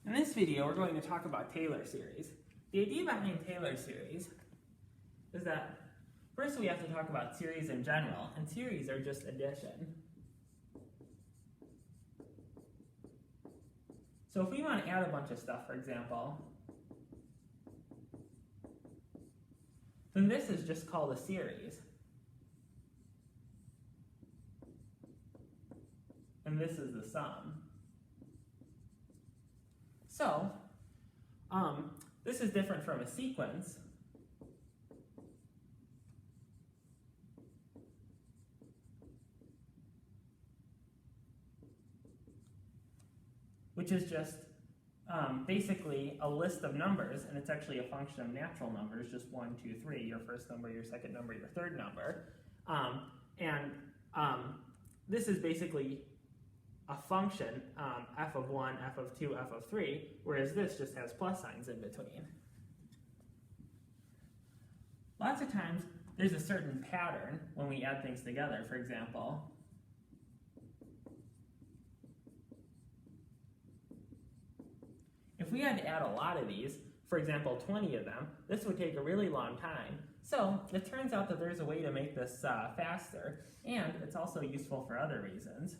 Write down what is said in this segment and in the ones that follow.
In this video, we're going to talk about Taylor series. The idea behind Taylor series is that first we have to talk about series in general, and series are just addition. So if we want to add a bunch of stuff, for example, then this is just called a series. And this is the sum. So, this is different from a sequence. Which is just basically a list of numbers, and it's actually a function of natural numbers, just 1, 2, 3, your first number, your second number, your third number. This is basically a function, f of 1, f of 2, f of 3, whereas this just has plus signs in between. Lots of times, there's a certain pattern when we add things together. For example, if we had to add a lot of these, for example, 20 of them, this would take a really long time. So it turns out that there's a way to make this faster, and it's also useful for other reasons.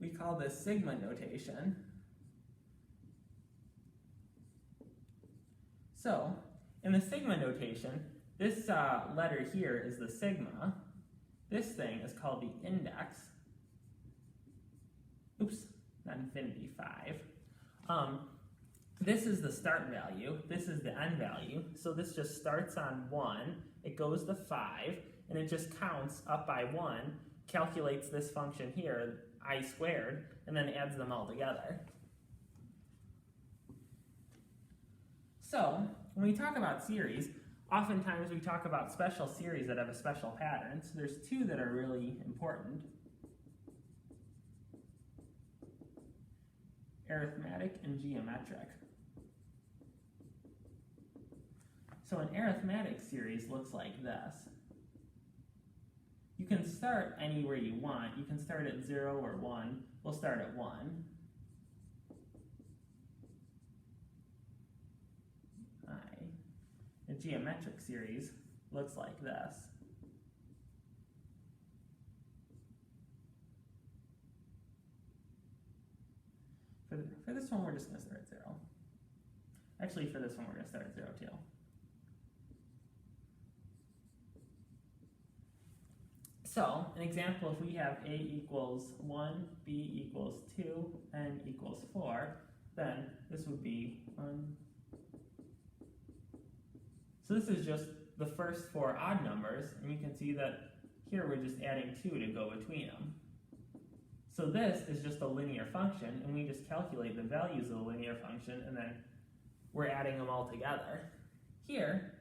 We call this sigma notation. So in the sigma notation, this letter here is the sigma. This thing is called the index. Oops, not infinity, 5. This is the start value, this is the end value, so this just starts on 1, it goes to 5, and it just counts up by 1, calculates this function here, I squared, and then adds them all together. So, when we talk about series, oftentimes we talk about special series that have a special pattern. So there's two that are really important: arithmetic and geometric. So an arithmetic series looks like this. You can start anywhere you want. You can start at 0 or 1. We'll start at 1. A geometric series looks like this. For this one, we're just going to start at 0. Actually, for this one, we're going to start at 0 too. So, an example, if we have a equals 1, b equals 2, n equals 4, then this would be 1. So this is just the first 4 odd numbers, and you can see that here we're just adding 2 to go between them. So this is just a linear function, and we just calculate the values of the linear function, and then we're adding them all together. Here,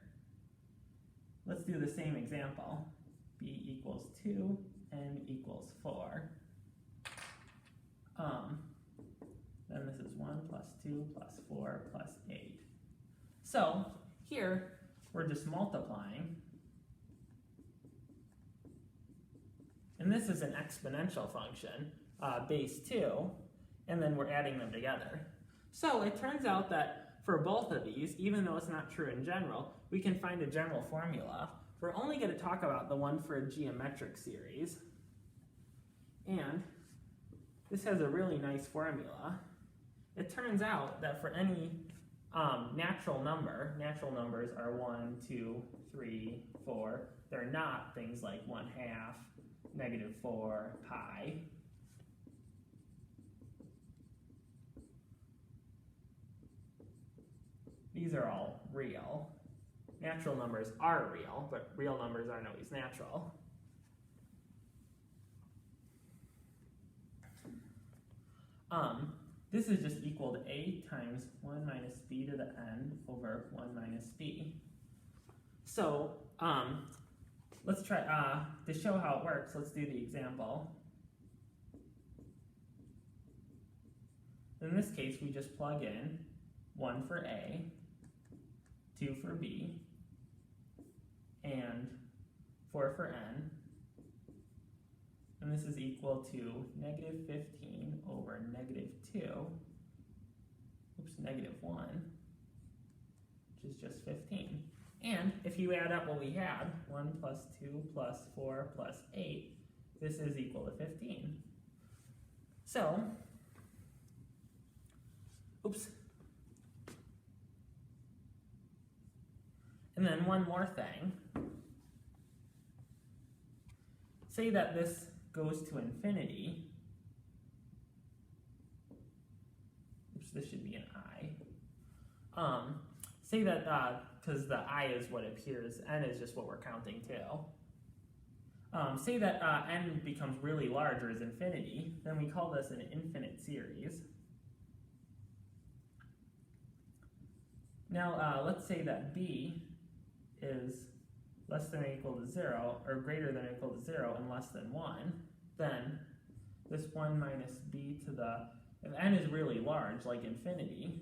let's do the same example. B equals 2, n equals 4. Then this is 1 plus 2 plus 4 plus 8. So here, we're just multiplying. And this is an exponential function, base 2, and then we're adding them together. So it turns out that for both of these, even though it's not true in general, we can find a general formula. We're only going to talk about the one for a geometric series. And this has a really nice formula. It turns out that for any natural numbers are 1, 2, 3, 4. They're not things like 1/2, -4, pi. These are all real. Natural numbers are real, but real numbers aren't always natural. This is just equal to a times 1 minus b to the n over 1 minus b. So let's try, to show how it works, let's do the example. In this case, we just plug in 1 for a, 2 for b, and 4 for n, and this is equal to -15 over -2, oops, -1, which is just 15. And if you add up what we had, 1 plus 2 plus 4 plus 8, this is equal to 15. So, oops. And then one more thing. Say that this goes to infinity. Oops, this should be an I. Say that, because the I is what appears, n is just what we're counting to. Say that n becomes really large or is infinity, then we call this an infinite series. Now let's say that b is less than or equal to 0, or greater than or equal to 0 and less than 1, then this 1 minus b to the, if n is really large, like infinity,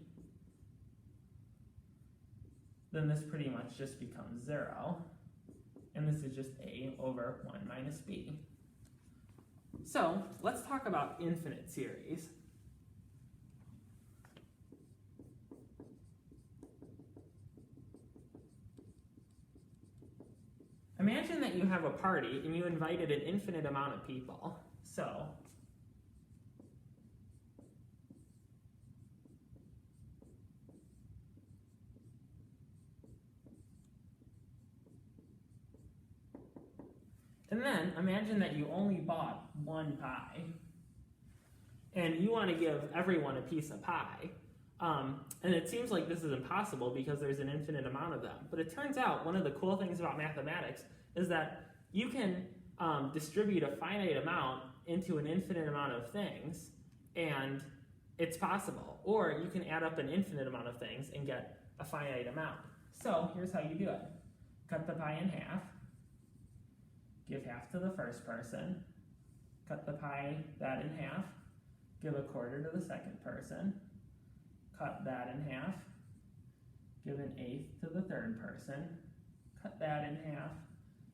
then this pretty much just becomes 0. And this is just a over 1 minus b. So let's talk about infinite series. Imagine that you have a party and you invited an infinite amount of people. So and then imagine that you only bought one pie and you want to give everyone a piece of pie. And it seems like this is impossible because there's an infinite amount of them. But it turns out one of the cool things about mathematics is that you can distribute a finite amount into an infinite amount of things, and it's possible. Or you can add up an infinite amount of things and get a finite amount. So here's how you do it. Cut the pie in half. Give half to the first person. Cut the pie that in half. Give a quarter to the second person. Cut that in half. Give an eighth to the third person. Cut that in half.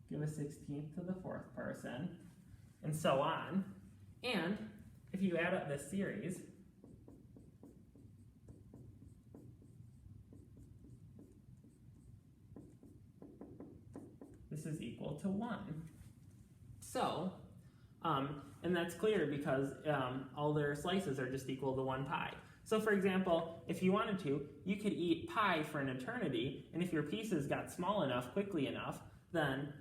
Give a 16th to the fourth person, and so on. And if you add up this series, this is equal to 1. So, and that's clear because all their slices are just equal to 1 pie. So for example, if you wanted to, you could eat pie for an eternity, and if your pieces got small enough, quickly enough, then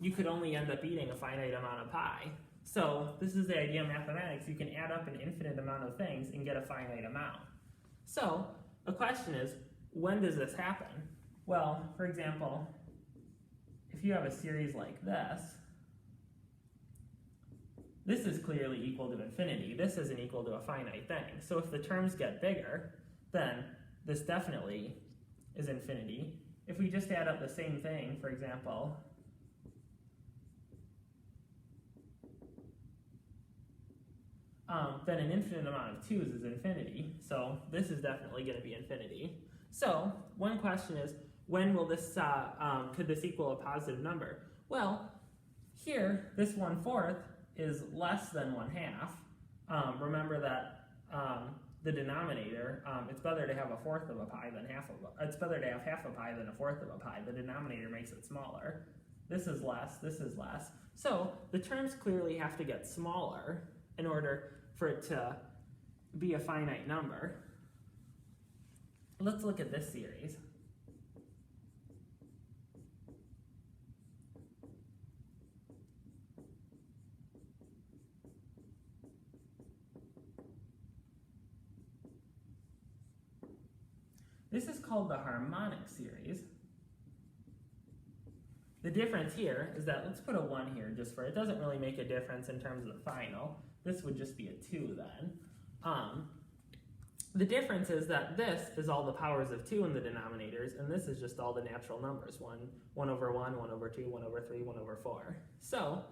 you could only end up eating a finite amount of pie. So this is the idea of mathematics. You can add up an infinite amount of things and get a finite amount. So the question is, when does this happen? Well, for example, if you have a series like this, this is clearly equal to infinity. This isn't equal to a finite thing. So if the terms get bigger, then this definitely is infinity. If we just add up the same thing, for example, then an infinite amount of 2's is infinity. So this is definitely going to be infinity. So one question is, when will this, could this equal a positive number? Well, here, this 1/4 is less than 1/2. Remember that the denominator, it's better to have a fourth of a pie than it's better to have half a pie than a fourth of a pie. The denominator makes it smaller. This is less, this is less. So the terms clearly have to get smaller in order for it to be a finite number. Let's look at this series. This is called the harmonic series. The difference here is that, let's put a 1 here just for, it doesn't really make a difference in terms of the final. This would just be a 2 then. The difference is that this is all the powers of 2 in the denominators, and this is just all the natural numbers. 1 over 1, 1 over 2, 1 over 3, 1 over 4. So,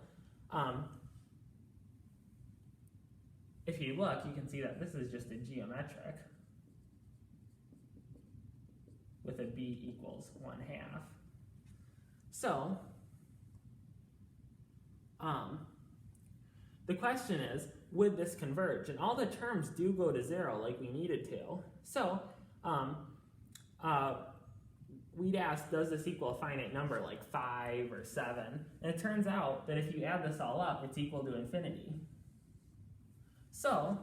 if you look, you can see that this is just a geometric with a b equals 1/2. So, the question is, would this converge? And all the terms do go to 0 like we needed to. So we'd ask, does this equal a finite number like 5 or 7? And it turns out that if you add this all up, it's equal to infinity. So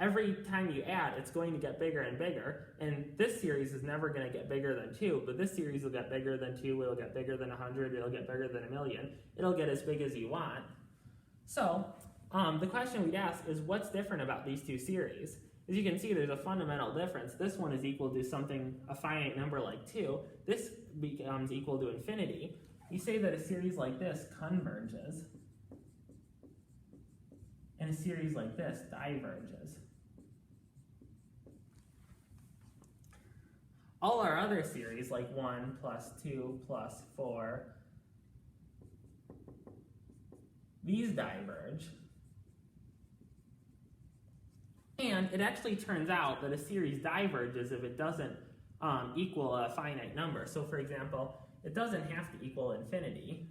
every time you add, it's going to get bigger and bigger. And this series is never going to get bigger than 2, but this series will get bigger than 2, it'll get bigger than 100, it'll get bigger than 1,000,000. It'll get as big as you want. So the question we'd ask is, what's different about these two series? As you can see, there's a fundamental difference. This one is equal to something, a finite number like 2. This becomes equal to infinity. You say that a series like this converges, and a series like this diverges. All our other series, like 1 plus 2 plus 4, these diverge. And it actually turns out that a series diverges if it doesn't equal a finite number. So for example, it doesn't have to equal infinity.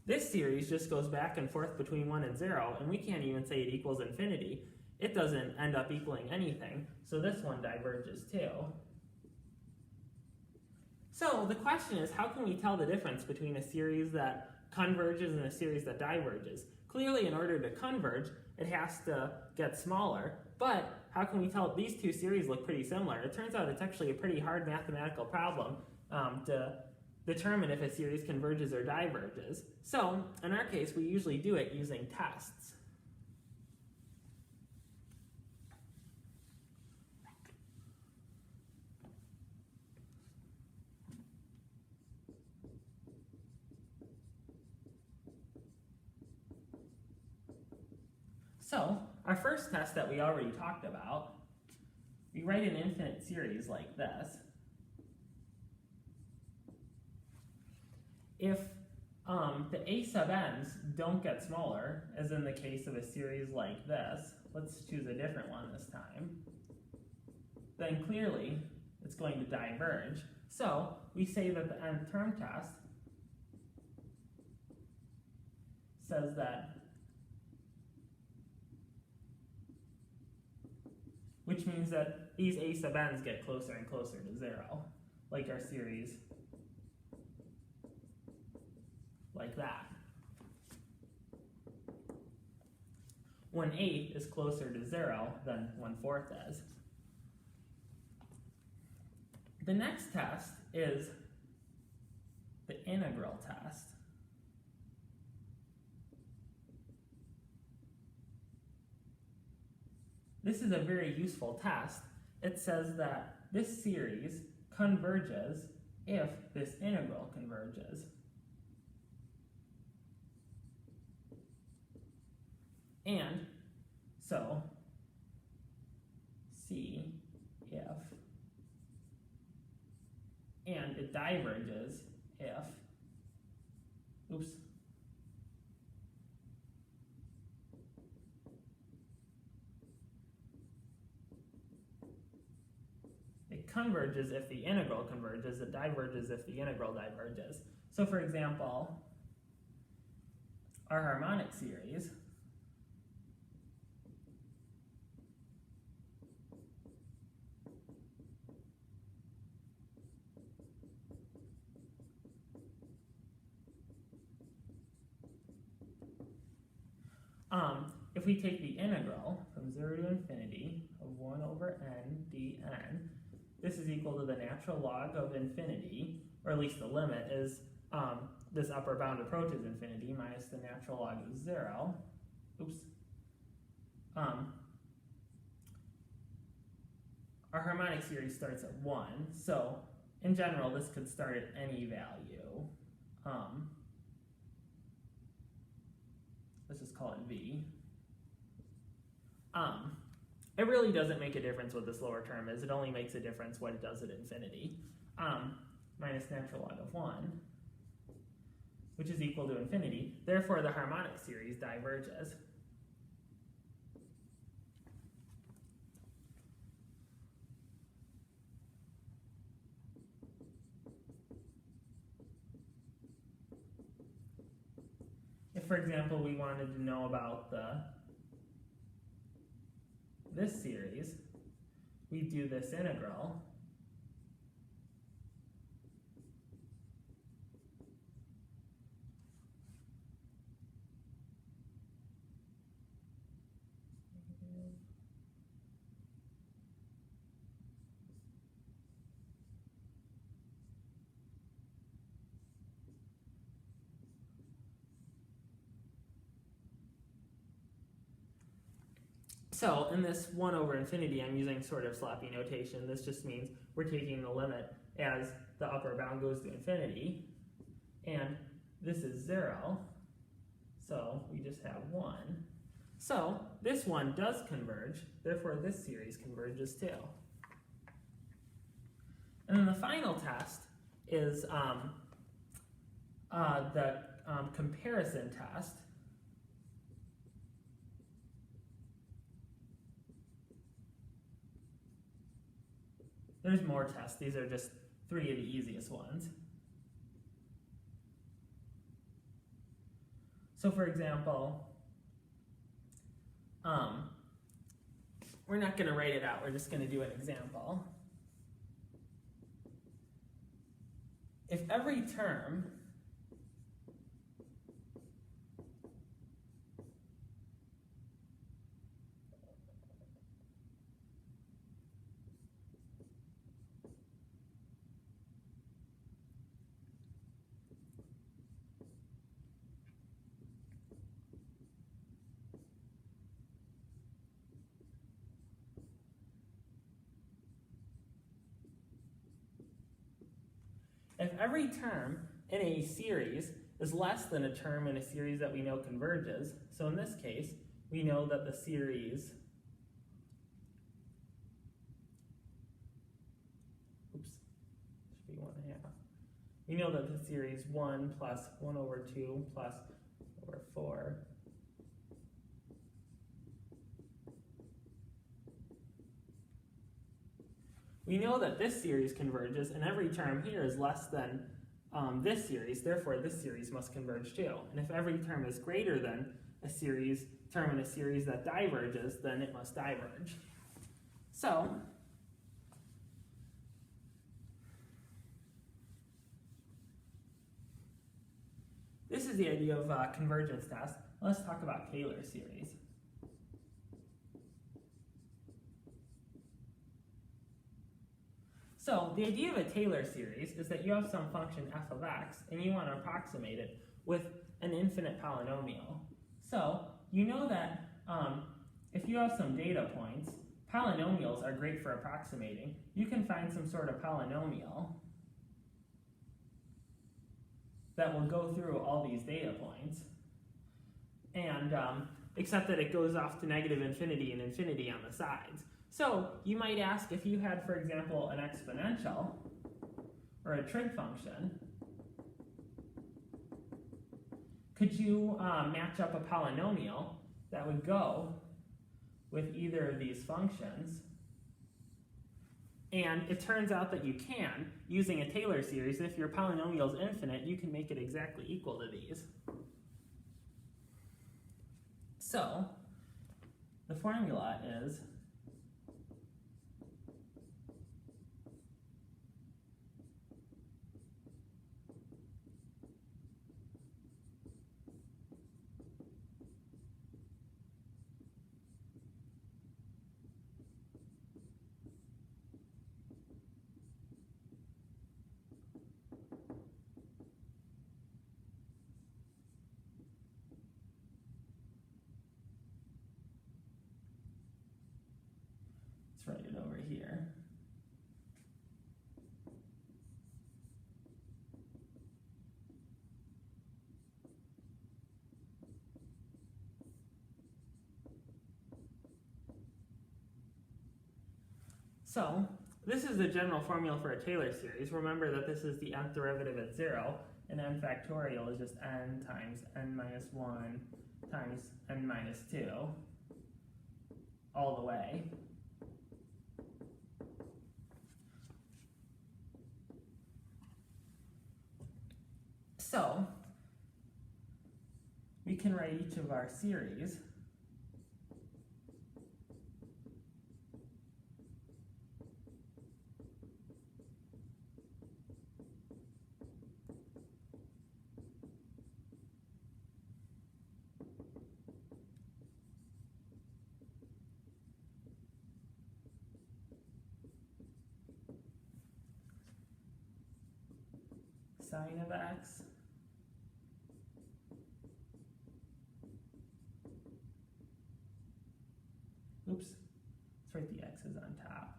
This series just goes back and forth between 1 and 0, and we can't even say it equals infinity. It doesn't end up equaling anything, so this one diverges too. So the question is, how can we tell the difference between a series that converges and a series that diverges? Clearly, in order to converge, it has to get smaller, but how can we tell? These two series look pretty similar. It turns out it's actually a pretty hard mathematical problem to determine if a series converges or diverges. So, in our case, we usually do it using tests. So, our first test that we already talked about, we write an infinite series like this. If the a sub n's don't get smaller, as in the case of a series like this, let's choose a different one this time, then clearly it's going to diverge. So we say that the nth term test says that, which means that these a sub n's get closer and closer to 0, like our series like that. 1/8 is closer to 0 than 1/4 is. The next test is the integral test. This is a very useful test. It says that this series converges if this integral converges. And so, see if, and it diverges if, oops, it converges if the integral converges, it diverges if the integral diverges. So for example, our harmonic series, if we take the integral from 0 to infinity of 1 over n dn, this is equal to the natural log of infinity, or at least the limit is this upper bound approaches infinity minus the natural log of 0. Oops. Our harmonic series starts at 1, so in general this could start at any value. Let's just call it v. It really doesn't make a difference what this lower term is. It only makes a difference what it does at infinity. Minus natural log of 1, which is equal to infinity. Therefore, the harmonic series diverges. if, for example, we wanted to know about this series, we do this integral. So in this 1 over infinity, I'm using sort of sloppy notation. This just means we're taking the limit as the upper bound goes to infinity. And this is 0. So we just have 1. So this one does converge. Therefore, this series converges too. And then the final test is the comparison test. There's more tests. These are just 3 of the easiest ones. So for example, we're not going to write it out. We're just going to do an example. If every term in a series is less than a term in a series that we know converges, so in this case, we know that the series should be 1/2. We know that the series 1 plus 1 over 2 plus over 4 we know that this series converges, and every term here is less than this series, therefore this series must converge too. And if every term is greater than a term in a series that diverges, then it must diverge. So, this is the idea of convergence test. Let's talk about Taylor series. So the idea of a Taylor series is that you have some function f of x and you want to approximate it with an infinite polynomial. So you know that if you have some data points, polynomials are great for approximating. You can find some sort of polynomial that will go through all these data points, and except that it goes off to negative infinity and infinity on the sides. So you might ask, if you had, for example, an exponential or a trig function, could you match up a polynomial that would go with either of these functions? And it turns out that you can, using a Taylor series. If your polynomial is infinite, you can make it exactly equal to these. So the formula is write it over here. So this is the general formula for a Taylor series. Remember that this is the nth derivative at 0, and n factorial is just n times n minus 1 times n minus 2 all the way. So we we can write each of our series sine of x oops, let's write the x's on top.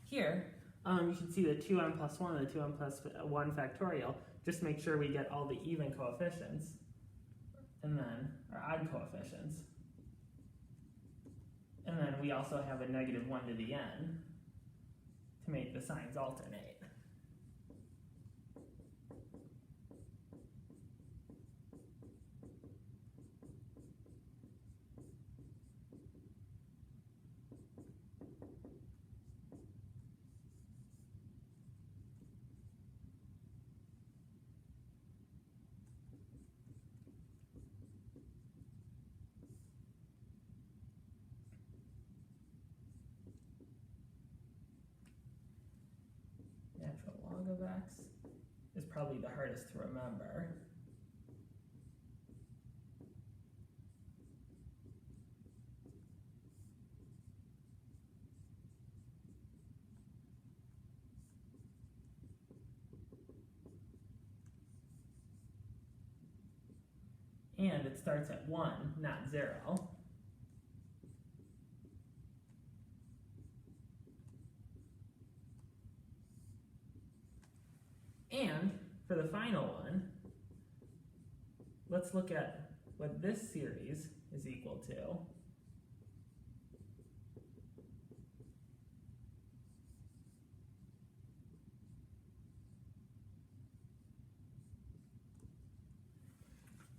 Here, you can see the 2n plus 1 and the 2n plus 1 factorial. Just make sure we get all the even coefficients, and then our odd coefficients. And then we also have a negative 1 to the n to make the signs alternate. Natural log of x is probably the hardest to remember. And it starts at 1, not 0. And for the final one, let's look at what this series is equal to.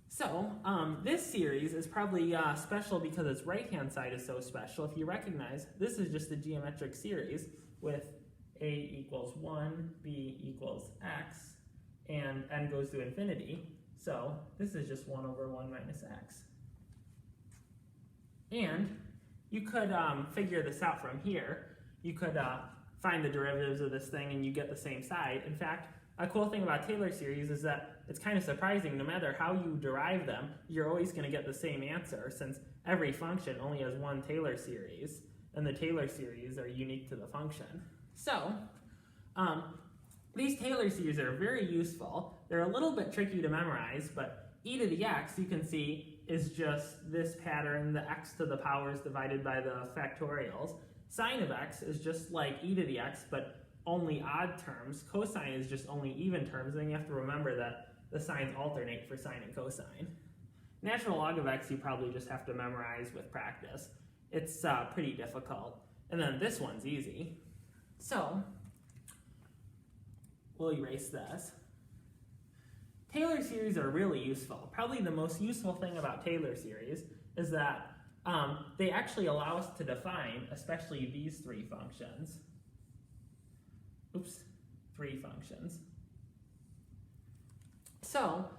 So this series is probably special because its right-hand side is so special. If you recognize, this is just a geometric series with a equals 1, b equals x, and n goes to infinity. So this is just 1 over 1 minus x. And you could figure this out from here. You could find the derivatives of this thing and you get the same side. In fact, a cool thing about Taylor series is that it's kind of surprising, no matter how you derive them, you're always going to get the same answer, since every function only has one Taylor series, and the Taylor series are unique to the function. So, these Taylor series are very useful. They're a little bit tricky to memorize, but e to the x, you can see, is just this pattern, the x to the powers divided by the factorials. Sine of x is just like e to the x, but only odd terms. Cosine is just only even terms, and you have to remember that the signs alternate for sine and cosine. Natural log of x you probably just have to memorize with practice. It's pretty difficult. And then this one's easy. So, we'll erase this. Taylor series are really useful. Probably the most useful thing about Taylor series is that they actually allow us to define, especially these three functions. Oops, three functions. So,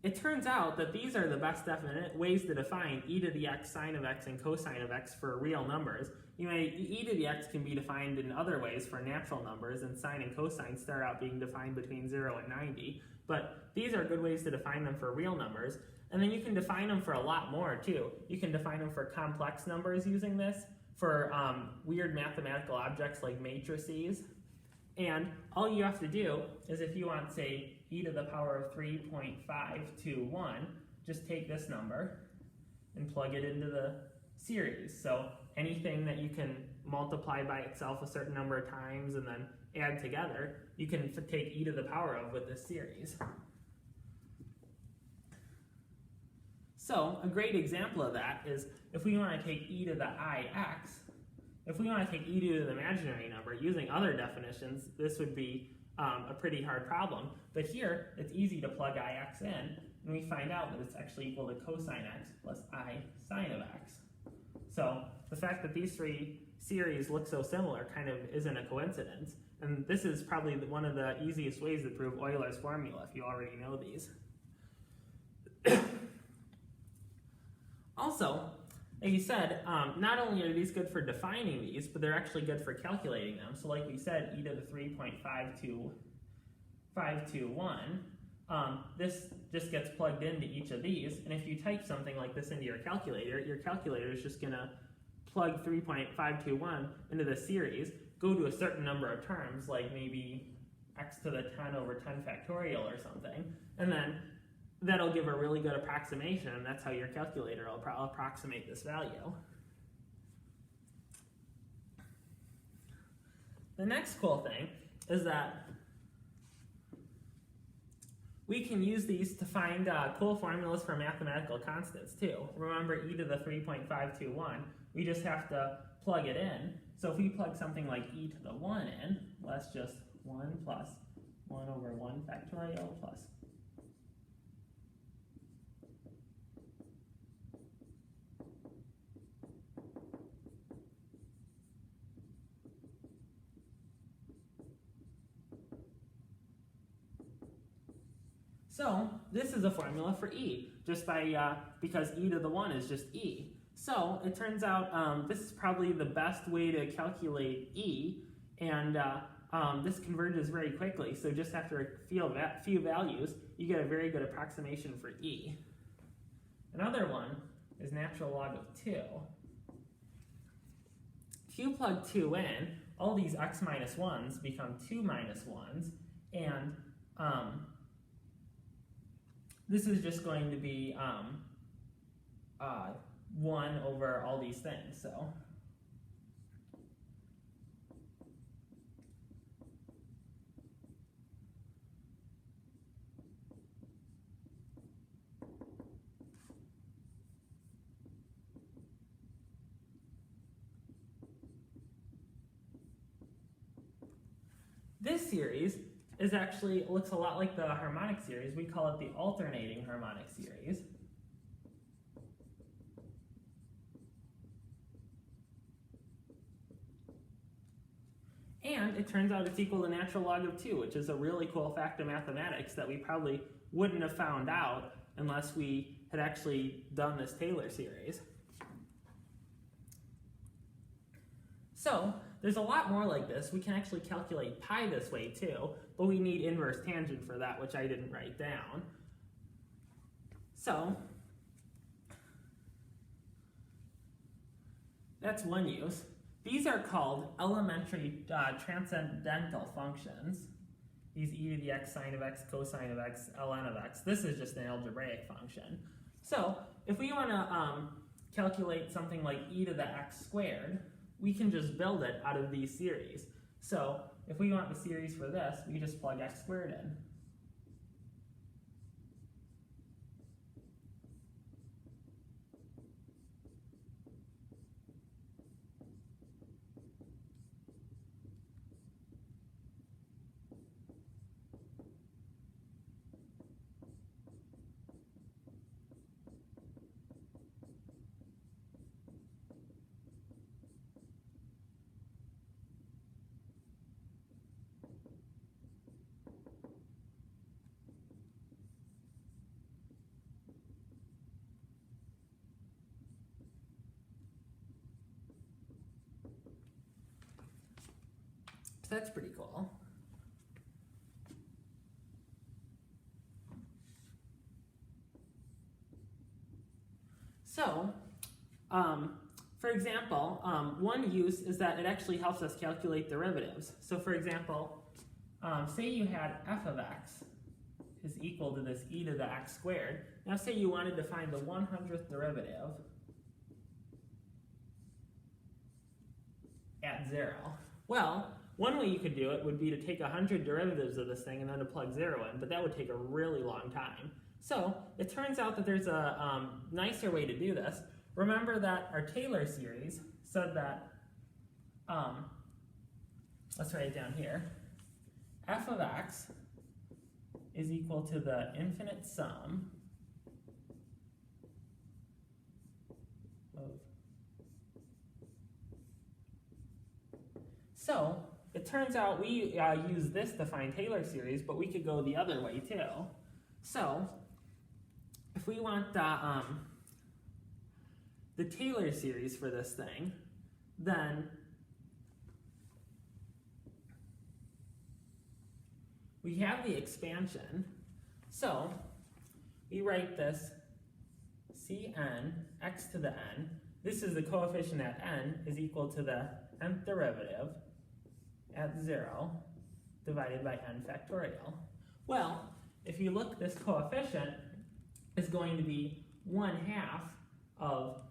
it turns out that these are the best definite ways to define e to the x, sine of x, and cosine of x for real numbers. E to the x can be defined in other ways for natural numbers, and sine and cosine start out being defined between 0 and 90. But these are good ways to define them for real numbers. And then you can define them for a lot more, too. You can define them for complex numbers using this, for weird mathematical objects like matrices. And all you have to do is, if you want, say, e to the power of 3.521, just take this number and plug it into the series. So anything that you can multiply by itself a certain number of times and then add together, you can take e to the power of with this series. So a great example of that is if we want to take e to the ix, if we want to take e to the imaginary number using other definitions, this would be a pretty hard problem. But here, it's easy to plug ix in, and we find out that it's actually equal to cosine x plus I sine of x. So the fact that these three series look so similar kind of isn't a coincidence. And this is probably one of the easiest ways to prove Euler's formula if you already know these. Also, like you said, not only are these good for defining these, but they're actually good for calculating them. So like we said, e to the 3.521, this just gets plugged into each of these, and if you type something like this into your calculator is just going to plug 3.521 into the series, go to a certain number of terms, like maybe x to the 10 over 10 factorial or something, and then that'll give a really good approximation, and that's how your calculator will approximate this value. The next cool thing is that we can use these to find cool formulas for mathematical constants too. Remember e to the 3.521, we just have to plug it in. So if we plug something like e to the 1 in, well, that's just 1 plus 1 over 1 factorial plus So this is a formula for e, just by because e to the 1 is just e. So it turns out this is probably the best way to calculate e, and this converges very quickly. So just after a few values, you get a very good approximation for e. Another one is natural log of 2. If you plug 2 in, all these x minus 1s become 2 minus 1s, and this is just going to be 1 over all these things. So this series is actually looks a lot like the harmonic series. We call it the alternating harmonic series. And it turns out it's equal to natural log of 2, which is a really cool fact of mathematics that we probably wouldn't have found out unless we had actually done this Taylor series. So there's a lot more like this. We can actually calculate pi this way too, but we need inverse tangent for that, which I didn't write down. So that's one use. These are called elementary transcendental functions. These e to the x sine of x, cosine of x, ln of x. This is just an algebraic function. So if we want to calculate something like e to the x squared, we can just build it out of these series. So if we want the series for this, we just plug x squared in. So that's pretty cool. So, for example, one use is that it actually helps us calculate derivatives. So for example, say you had f of x is equal to this e to the x squared. Now say you wanted to find the 100th derivative at 0. Well, One way you could do it would be to take 100 derivatives of this thing and then to plug 0 in, but that would take a really long time. So it turns out that there's a nicer way to do this. Remember that our Taylor series said that, let's write it down here, f of x is equal to the infinite sum of. So it turns out we use this to find Taylor series, but we could go the other way too. So if we want the Taylor series for this thing, then we have the expansion. So we write this Cn x to the n. This is the coefficient at n is equal to the nth derivative at 0 divided by n factorial. Well, if you look, this coefficient is going to be 1/2 of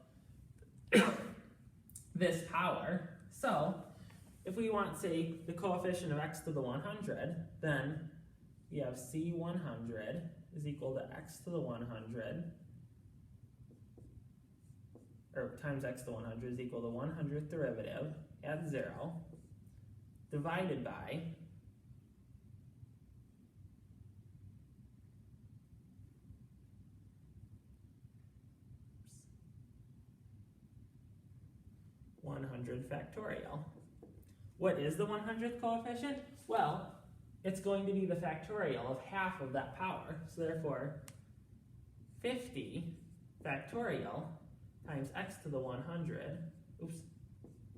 this power. So if we want, say, the coefficient of x to the 100, then we have C100 is equal to x to the 100, or times x to the 100 is equal to 100th derivative at 0 divided by factorial. What is the 100th coefficient? Well, it's going to be the factorial of half of that power. So therefore, 50 factorial times x to the 100, oops,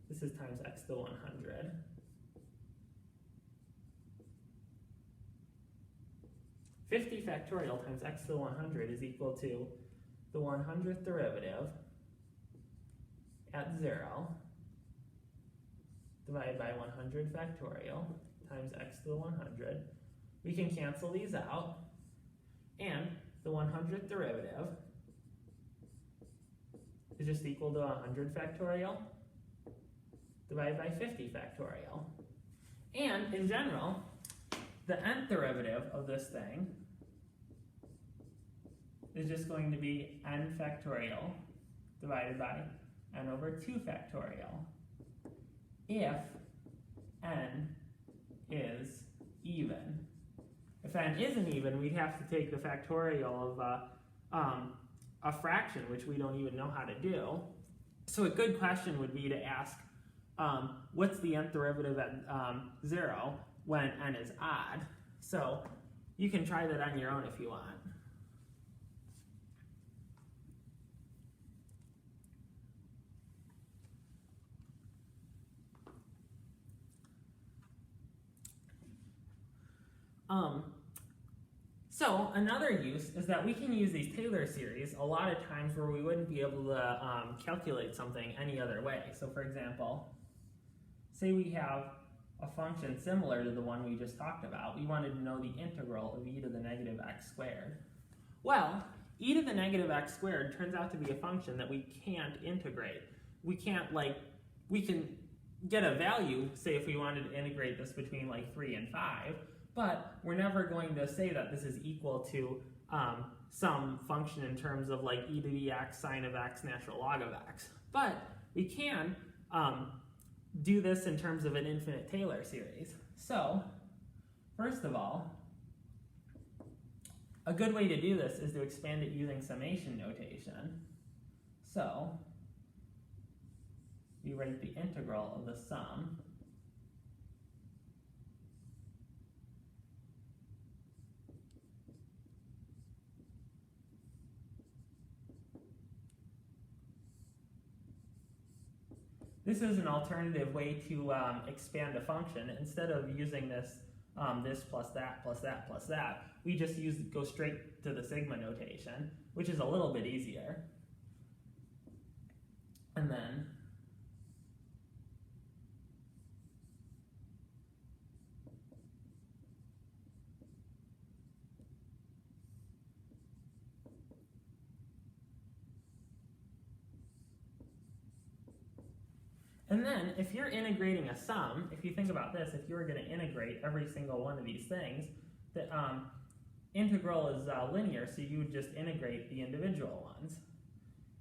this is times x to the 100, factorial times x to the 100 is equal to the 100th derivative at 0 divided by 100 factorial times x to the 100. We can cancel these out, and the 100th derivative is just equal to 100 factorial divided by 50 factorial. And in general, the nth derivative of this thing is just going to be n factorial divided by n over 2 factorial if n is even. If n isn't even, we'd have to take the factorial of a fraction, which we don't even know how to do. So a good question would be to ask, what's the nth derivative at 0 when n is odd? So you can try that on your own if you want. So another use is that we can use these Taylor series a lot of times where we wouldn't be able to calculate something any other way. So for example, say we have a function similar to the one we just talked about. We wanted to know the integral of e to the negative x squared. Well, e to the negative x squared turns out to be a function that we can't integrate. We can't, we can get a value, say if we wanted to integrate this between 3 and 5, but we're never going to say that this is equal to some function in terms of e to the x, sine of x, natural log of x. But we can do this in terms of an infinite Taylor series. So, first of all, a good way to do this is to expand it using summation notation. So, we write the integral of the sum This is an alternative way to expand a function. Instead of using this this plus that plus that plus that, we just go straight to the sigma notation, which is a little bit easier. And then And then if you're integrating a sum, if you think about this, if you were going to integrate every single one of these things, the integral is linear, so you would just integrate the individual ones.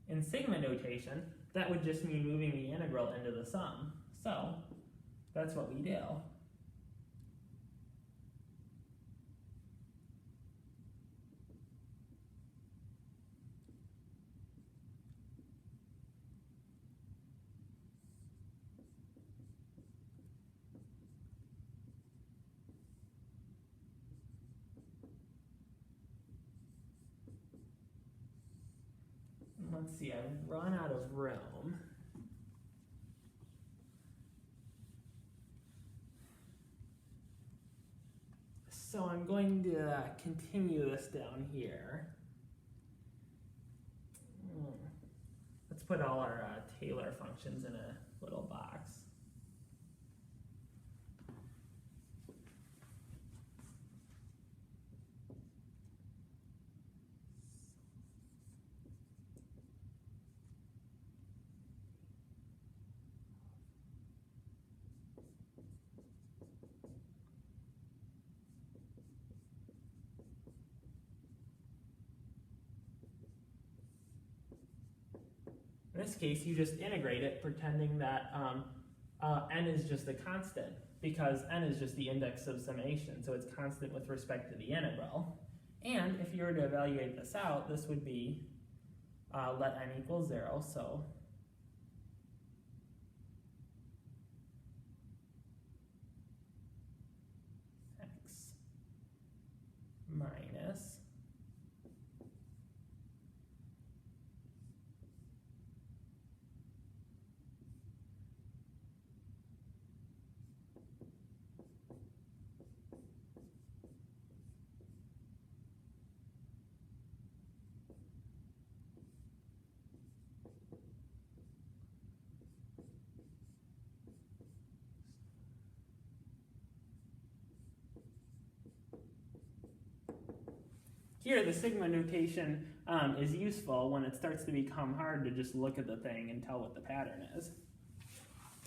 In sigma notation, that would just mean moving the integral into the sum. So that's what we do. Let's see, I've run out of room. So I'm going to continue this down here. Let's put all our Taylor functions in a little box. In this case, you just integrate it, pretending that n is just a constant, because n is just the index of summation, so it's constant with respect to the integral. And if you were to evaluate this out, this would be let n equal 0, so x minus here, the sigma notation is useful when it starts to become hard to just look at the thing and tell what the pattern is.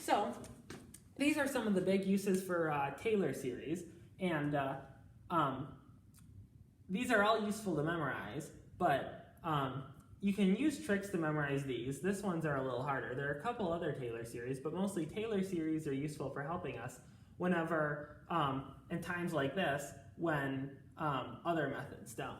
So these are some of the big uses for Taylor series, and these are all useful to memorize, but you can use tricks to memorize these. This ones are a little harder. There are a couple other Taylor series, but mostly Taylor series are useful for helping us whenever, in times like this, when other methods don't.